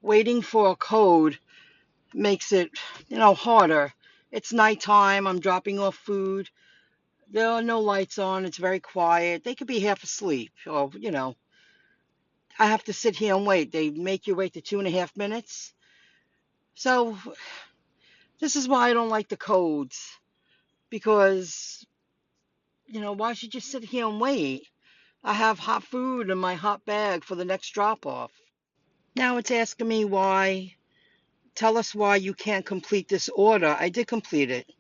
waiting for a code makes it, harder. It's nighttime. I'm dropping off food. There are no lights on. It's very quiet. They could be half asleep, or I have to sit here and wait. They make you wait the 2.5 minutes. So this is why I don't like the codes, because why should you sit here and wait? I have hot food in my hot bag for the next drop off. Now it's asking me why. Tell us why you can't complete this order. I did complete it.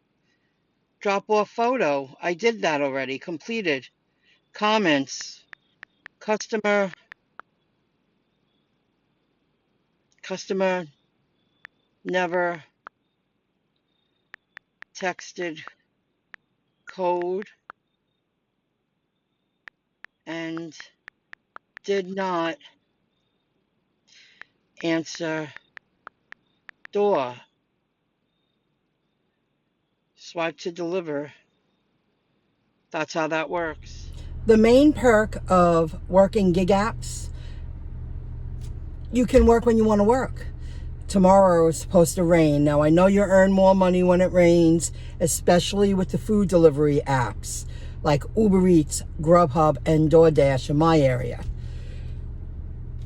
Drop off photo. I did that already. Completed. Comments. Customer. Customer never texted code and did not answer door. Swipe to deliver. That's how that works. The main perk of working gig apps, you can work when you want to work. Tomorrow is supposed to rain. Now, I know you earn more money when it rains, especially with the food delivery apps like Uber Eats, GrubHub, and DoorDash in my area.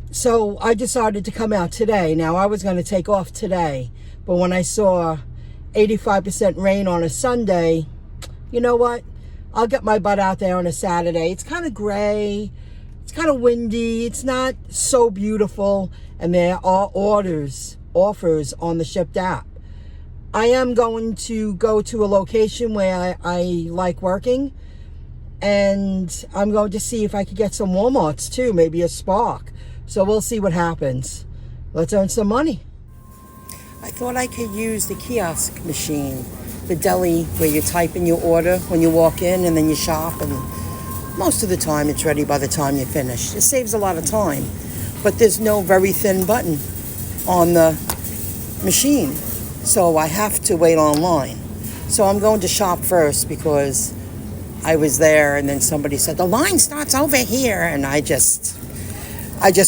So I decided to come out today. Now, I was going to take off today, but when I saw 85% rain on a Sunday, you know what? I'll get my butt out there on a Saturday. It's kind of gray. It's kind of windy. It's not so beautiful. And there are offers on the Shipt app. I am going to go to a location where I like working. And I'm going to see if I could get some Walmarts too, maybe a Spark. So we'll see what happens. Let's earn some money. I thought I could use the kiosk machine, the deli where you type in your order when you walk in and then you shop, and most of the time it's ready by the time you finish. It saves a lot of time, but there's no very thin button on the machine, so I have to wait online. So I'm going to shop first because I was there and then somebody said the line starts over here, and I just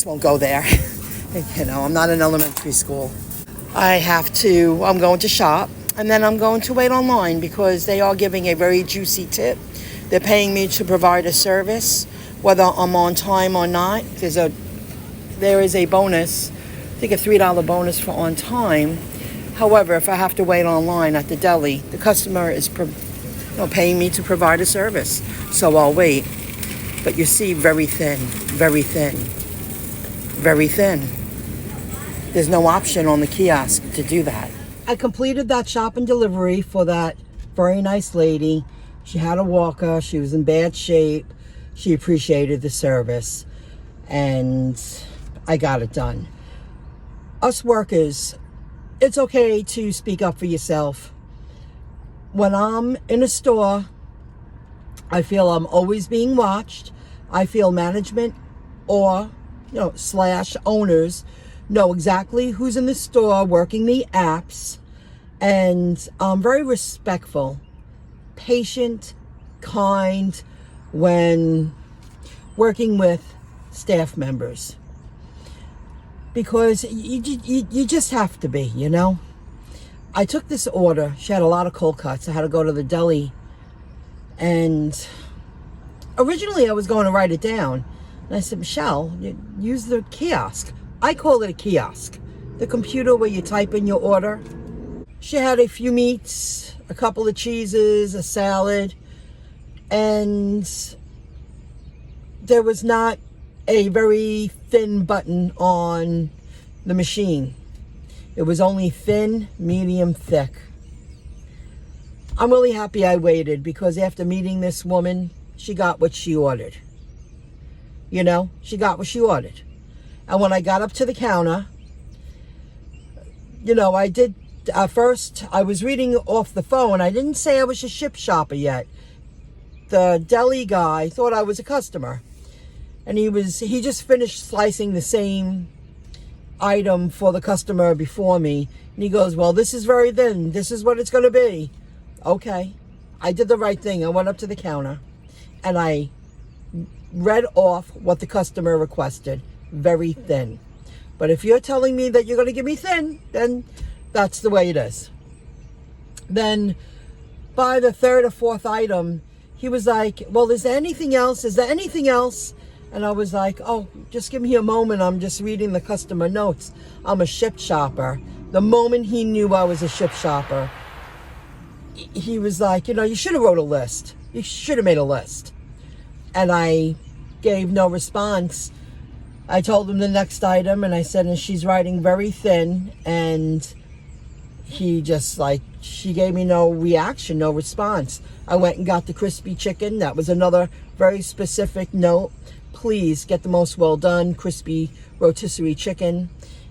won't go there. I'm not in elementary school. I'm going to shop, and then I'm going to wait online because they are giving a very juicy tip. They're paying me to provide a service, whether I'm on time or not. There is a bonus, I think a $3 bonus for on time. However, if I have to wait online at the deli, the customer is paying me to provide a service, so I'll wait. But you see, very thin, very thin, very thin. There's no option on the kiosk to do that. I completed that shop and delivery for that very nice lady. She had a walker. She was in bad shape. She appreciated the service, and I got it done. Us workers, it's okay to speak up for yourself. When I'm in a store, I feel I'm always being watched. I feel management or, / owners know exactly who's in the store working the apps, and I'm very respectful, patient, kind when working with staff members, because you just have to be, I took this order. She had a lot of cold cuts. I had to go to the deli, and originally I was going to write it down, and I said, Michelle, use the kiosk. I call it a kiosk, the computer where you type in your order. She had a few meats, a couple of cheeses, a salad, and there was not a very thin button on the machine. It was only thin, medium, thick. I'm really happy I waited, because after meeting this woman, she got what she ordered. She got what she ordered. And when I got up to the counter, I did, at first, I was reading off the phone. I didn't say I was a Shipt shopper yet. The deli guy thought I was a customer. And he just finished slicing the same item for the customer before me. And he goes, well, this is very thin. This is what it's going to be. Okay. I did the right thing. I went up to the counter and I read off what the customer requested. Very thin. But if you're telling me that you're going to give me thin, then that's the way it is. Then by the third or fourth item, he was like, well, is there anything else? Is there anything else? And I was like, oh, just give me a moment. I'm just reading the customer notes. I'm a Shipt shopper. The moment he knew I was a Shipt shopper, he was like, you should have wrote a list. You should have made a list. And I gave no response. I told him the next item, and I said, and she's writing very thin. And he just she gave me no reaction, no response. I went and got the crispy chicken. That was another very specific note. Please get the most well done crispy rotisserie chicken.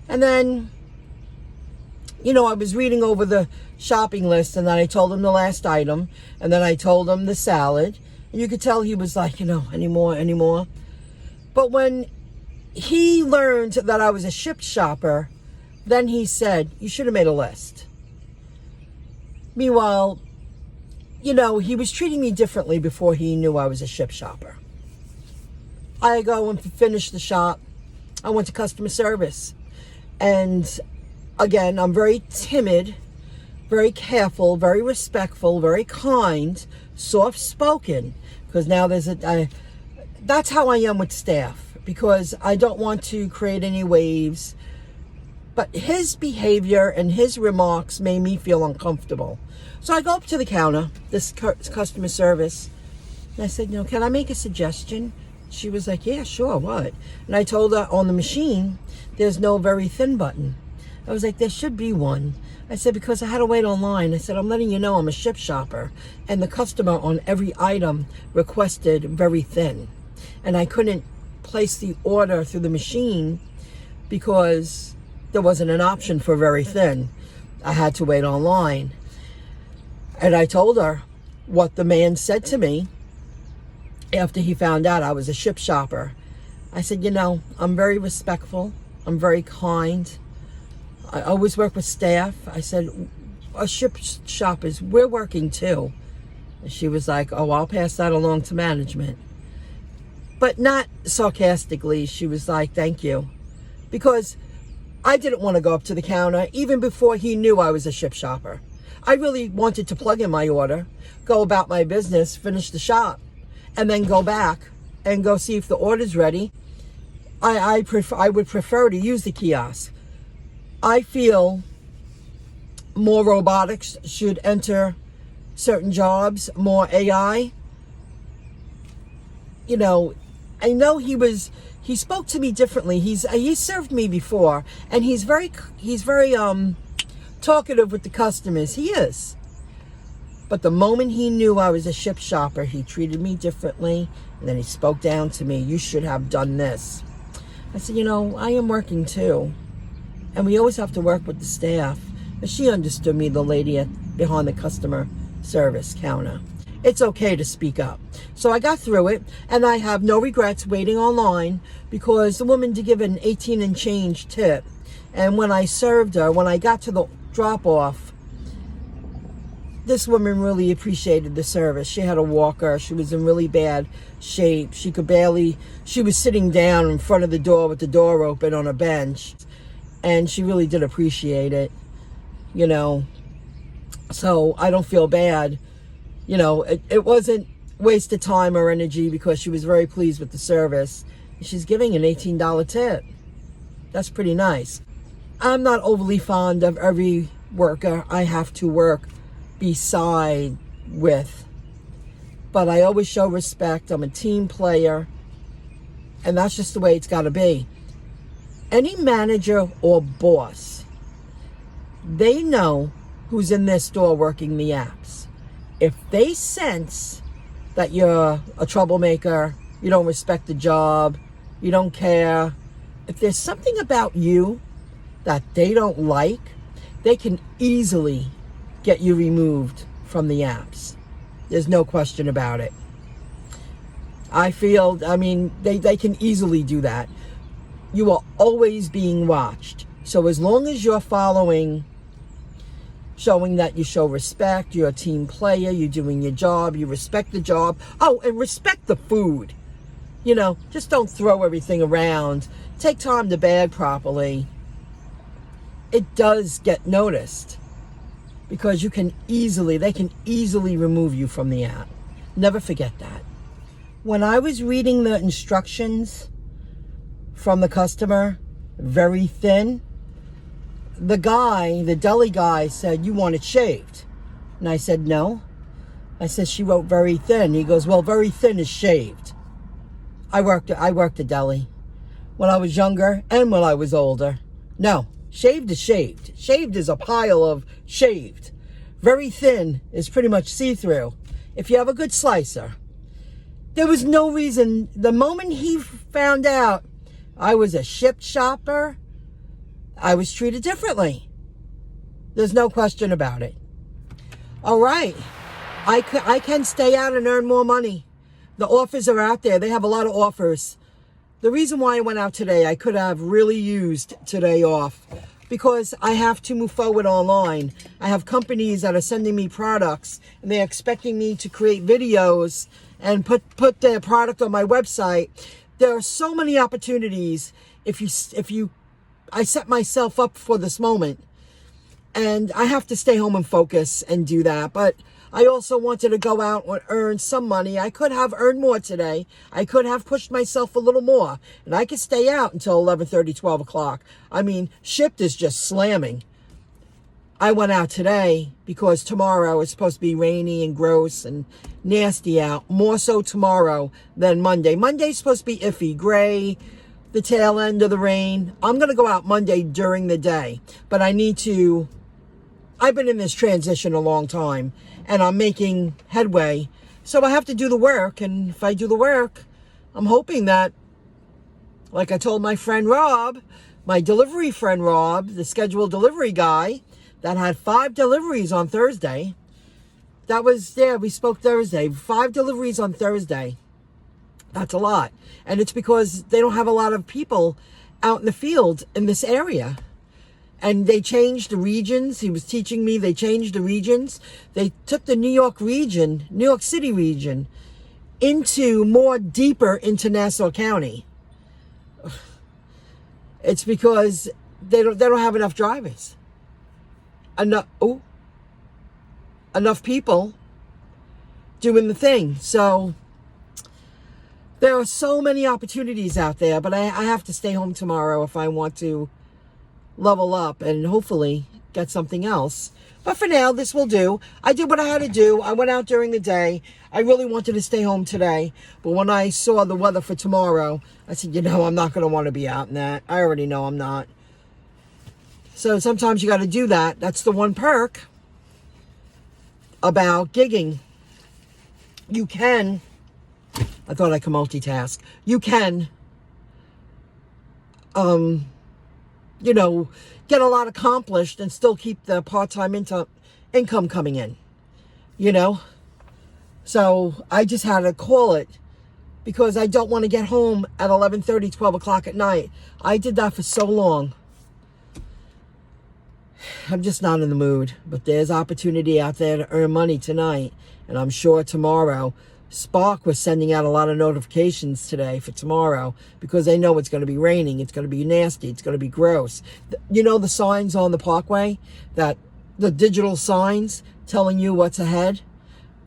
And then, I was reading over the shopping list, and then I told him the last item, and then I told him the salad. And you could tell he was like, any more. But when he learned that I was a Shipt shopper, then he said, you should have made a list. Meanwhile, he was treating me differently before he knew I was a Shipt shopper. I go and finish the shop. I went to customer service. And again, I'm very timid, very careful, very respectful, very kind, soft-spoken. Because now that's how I am with staff. Because I don't want to create any waves. But his behavior and his remarks made me feel uncomfortable. So I go up to the counter, this customer service, and I said, can I make a suggestion? She was like, yeah, sure, what? And I told her on the machine, there's no very thin button. I was like, there should be one. I said, because I had to wait online. I said, I'm letting you know I'm a Shipt shopper. And the customer on every item requested very thin. And I couldn't place the order through the machine because there wasn't an option for very thin. I had to wait online. And I told her what the man said to me after he found out I was a Shipt shopper. I said, I'm very respectful. I'm very kind. I always work with staff. I said, us Shipt shoppers, we're working too. And she was like, oh, I'll pass that along to management. But not sarcastically. She was like, thank you. Because I didn't want to go up to the counter even before he knew I was a Shipt shopper. I really wanted to plug in my order, go about my business, finish the shop, and then go back and go see if the order's ready. I would prefer to use the kiosk. I feel more robotics should enter certain jobs, more AI. I know he spoke to me differently. He served me before, and he's very talkative with the customers. He is. But the moment he knew I was a Shipt shopper, he treated me differently, and then he spoke down to me. You should have done this. I said, I am working too, and we always have to work with the staff. And she understood me, the lady behind the customer service counter. It's okay to speak up. So I got through it, and I have no regrets waiting online because the woman did give an 18 and change tip. And when I served her, when I got to the drop-off, this woman really appreciated the service. She had a walker. She was in really bad shape. She was sitting down in front of the door with the door open on a bench. And she really did appreciate it, So I don't feel bad. It wasn't waste of time or energy because she was very pleased with the service. She's giving an $18 tip. That's pretty nice. I'm not overly fond of every worker I have to work beside with, but I always show respect. I'm a team player, and that's just the way it's got to be. Any manager or boss, they know who's in their store working the apps. If they sense that you're a troublemaker, you don't respect the job, you don't care, if there's something about you that they don't like, they can easily get you removed from the apps. There's no question about it. They can easily do that. You are always being watched. So as long as you're following, showing that you show respect, you're a team player, you're doing your job, you respect the job. Oh, and respect the food. Just don't throw everything around take time to bag properly, it does get noticed, because they can easily remove you from the app. Never forget that. When I was reading the instructions from the customer, very thin, the deli guy said, "You want it shaved?" And I said, "No." I said, "She wrote very thin." He goes, "Well, very thin is shaved." I worked a deli when I was younger and when I was older. No, shaved is shaved. Shaved is a pile of shaved. Very thin is pretty much see-through. If you have a good slicer. There was no reason. The moment he found out I was a Shipt shopper, I was treated differently. There's no question about it. All right. I can stay out and earn more money. The offers are out there. They have a lot of offers. The reason why I went out today, I could have really used today off, because I have to move forward online. I have companies that are sending me products, and they're expecting me to create videos and put their product on my website. There are so many opportunities. I set myself up for this moment, and I have to stay home and focus and do that. But I also wanted to go out and earn some money. I could have earned more today. I could have pushed myself a little more, and I could stay out until 11:30, 12 o'clock. I mean, Shipt is just slamming. I went out today because tomorrow is supposed to be rainy and gross and nasty out. More so tomorrow than Monday. Monday's supposed to be iffy, gray, the tail end of the rain. I'm going to go out Monday during the day, but I've been in this transition a long time, and I'm making headway. So I have to do the work, and if I do the work, I'm hoping that, like I told my friend Rob, my delivery friend Rob, the scheduled delivery guy, that had 5 deliveries on Thursday. We spoke Thursday. 5 deliveries on Thursday. That's a lot. And it's because they don't have a lot of people out in the field in this area. And they changed the regions. He was teaching me they changed the regions. They took the New York City region, into more deeper into Nassau County. It's because they don't have enough drivers. Enough people doing the thing. So there are so many opportunities out there, but I have to stay home tomorrow if I want to level up and hopefully get something else. But for now, this will do. I did what I had to do. I went out during the day. I really wanted to stay home today, but when I saw the weather for tomorrow, I said, I'm not going to want to be out in that. I already know I'm not. So sometimes you got to do that. That's the one perk about gigging. You can, I thought I could multitask. You can, get a lot accomplished and still keep the part-time income coming in, So I just had to call it because I don't want to get home at 11:30, 12 o'clock at night. I did that for so long. I'm just not in the mood, but there's opportunity out there to earn money tonight, and I'm sure tomorrow. Spark was sending out a lot of notifications today for tomorrow because they know it's going to be raining, it's going to be nasty, it's going to be gross. The signs on the parkway, that the digital signs telling you what's ahead,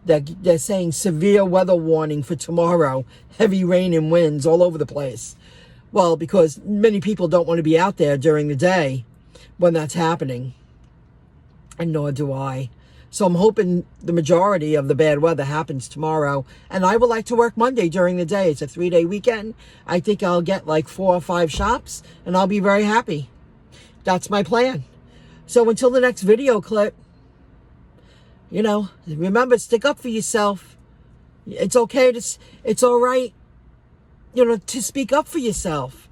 they're saying severe weather warning for tomorrow, heavy rain and winds all over the place. Well, because many people don't want to be out there during the day when that's happening, and nor do I. So I'm hoping the majority of the bad weather happens tomorrow, and I would like to work Monday during the day. It's a 3-day weekend. I think I'll get like 4 or 5 shops, and I'll be very happy. That's my plan. So until the next video clip, remember, stick up for yourself. It's okay it's all right, to speak up for yourself.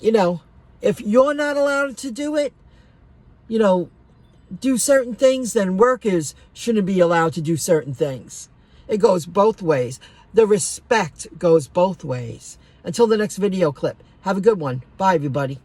If you're not allowed to do it, do certain things, then workers shouldn't be allowed to do certain things. It goes both ways. The respect goes both ways. Until the next video clip, have a good one. Bye, everybody.